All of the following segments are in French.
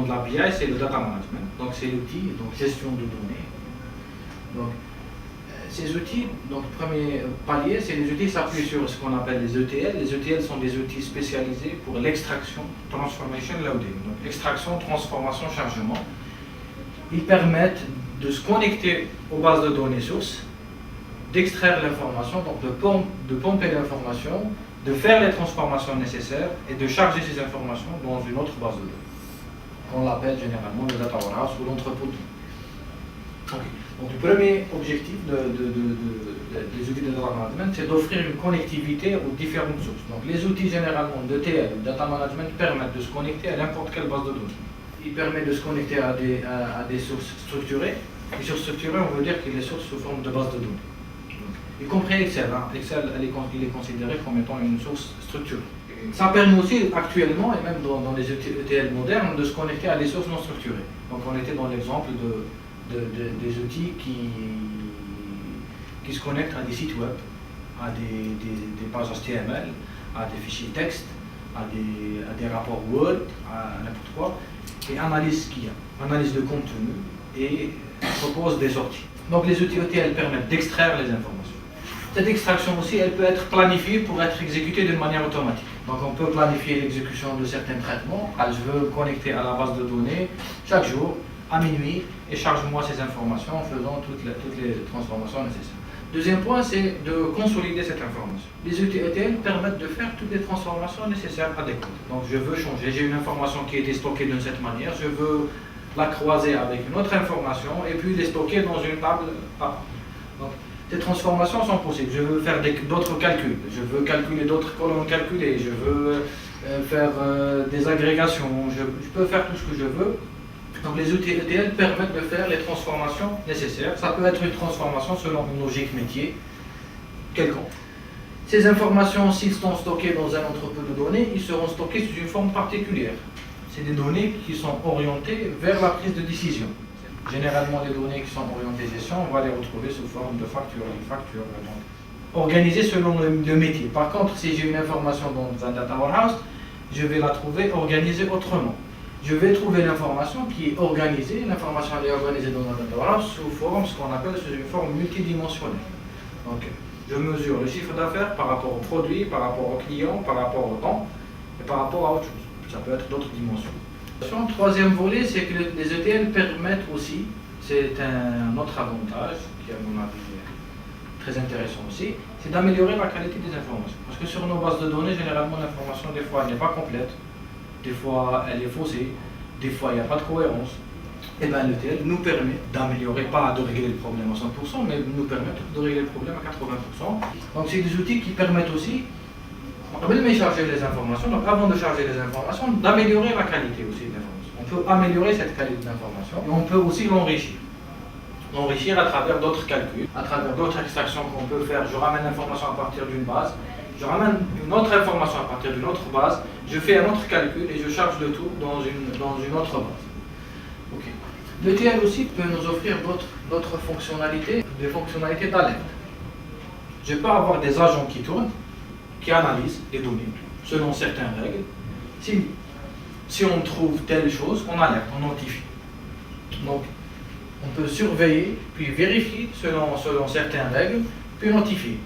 de la BI, c'est le data management. Donc c'est l'outil, donc gestion de données. Donc ces outils, donc le premier palier, c'est les outils qui s'appuient sur ce qu'on appelle les ETL. Les ETL sont des outils spécialisés pour l'extraction, transformation loading. Donc extraction, transformation, chargement. Ils permettent de se connecter aux bases de données sources, d'extraire l'information, donc de pomper l'information, de faire les transformations nécessaires et de charger ces informations dans une autre base de données, qu'on l'appelle généralement le data warehouse ou l'entrepôt de données. Okay. Donc le premier objectif des outils de data management, c'est d'offrir une connectivité aux différentes sources. Donc les outils généralement d'ETL, data management, permettent de se connecter à n'importe quelle base de données. Ils permettent de se connecter à des sources structurées. Les sources structurées, on veut dire que les sources sous forme de base de données. Y compris Excel. Excel, il est considéré comme étant une source structurée. Ça permet aussi actuellement, et même dans les ETL modernes, de se connecter à des sources non structurées. Donc on était dans l'exemple des outils qui se connectent à des sites web, à des pages HTML, à des fichiers texte, à des rapports Word, à n'importe quoi, et analyse ce qu'il y a, analyse de contenu, et propose des sorties. Donc les outils ETL permettent d'extraire les informations. Cette extraction aussi, elle peut être planifiée pour être exécutée d'une manière automatique. Donc on peut planifier l'exécution de certains traitements. Je veux me connecter à la base de données chaque jour, à minuit, et charge-moi ces informations en faisant toutes les transformations nécessaires. Deuxième point, c'est de consolider cette information. Les outils ETL permettent de faire toutes les transformations nécessaires adéquates. Donc je veux changer, j'ai une information qui a été stockée d'une certaine manière, je veux la croiser avec une autre information et puis les stocker dans une table à part. Donc ces transformations sont possibles. Je veux faire d'autres calculs, je veux calculer d'autres colonnes calculées, je veux faire des agrégations, je peux faire tout ce que je veux. Donc les outils ETL permettent de faire les transformations nécessaires. Ça peut être une transformation selon une logique métier quelconque. Ces informations, s'ils sont stockées dans un entrepôt de données, ils seront stockés sous une forme particulière. C'est des données qui sont orientées vers la prise de décision. Généralement, les données qui sont orientées gestion, on va les retrouver sous forme de facture. Organisées selon le métier. Par contre, si j'ai une information dans un data warehouse, je vais la trouver organisée autrement. Je vais trouver l'information qui est organisée, l'information est organisée dans un data warehouse sous forme, ce qu'on appelle sous une forme multidimensionnelle. Donc, je mesure le chiffre d'affaires par rapport au produit, par rapport au client, par rapport au temps et par rapport à autre chose. Ça peut être d'autres dimensions. Le troisième volet, c'est que les ETL permettent aussi, c'est un autre avantage qui est à mon avis très intéressant aussi, c'est d'améliorer la qualité des informations. Parce que sur nos bases de données, généralement l'information des fois elle n'est pas complète, des fois elle est faussée, des fois il n'y a pas de cohérence. Et bien l'ETL nous permet d'améliorer, pas de régler le problème à 100%, mais nous permet de régler le problème à 80%. Donc c'est des outils qui permettent aussi, avant de charger les informations, donc avant de charger les informations, d'améliorer la qualité aussi de l'information. On peut améliorer cette qualité d'information et on peut aussi l'enrichir. L'enrichir à travers d'autres calculs, à travers d'autres extractions qu'on peut faire. Je ramène l'information à partir d'une base, je ramène une autre information à partir d'une autre base, je fais un autre calcul et je charge le tout dans une autre base. Okay. L'ETL aussi peut nous offrir d'autres fonctionnalités, des fonctionnalités d'alerte. Je peux avoir des agents qui tournent, qui analysent les données selon certaines règles. Si on trouve telle chose, on alerte, on notifie. Donc, on peut surveiller, puis vérifier selon certaines règles, puis notifier.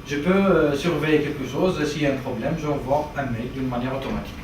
Je peux surveiller quelque chose, s'il y a un problème, j'envoie un mail d'une manière automatique.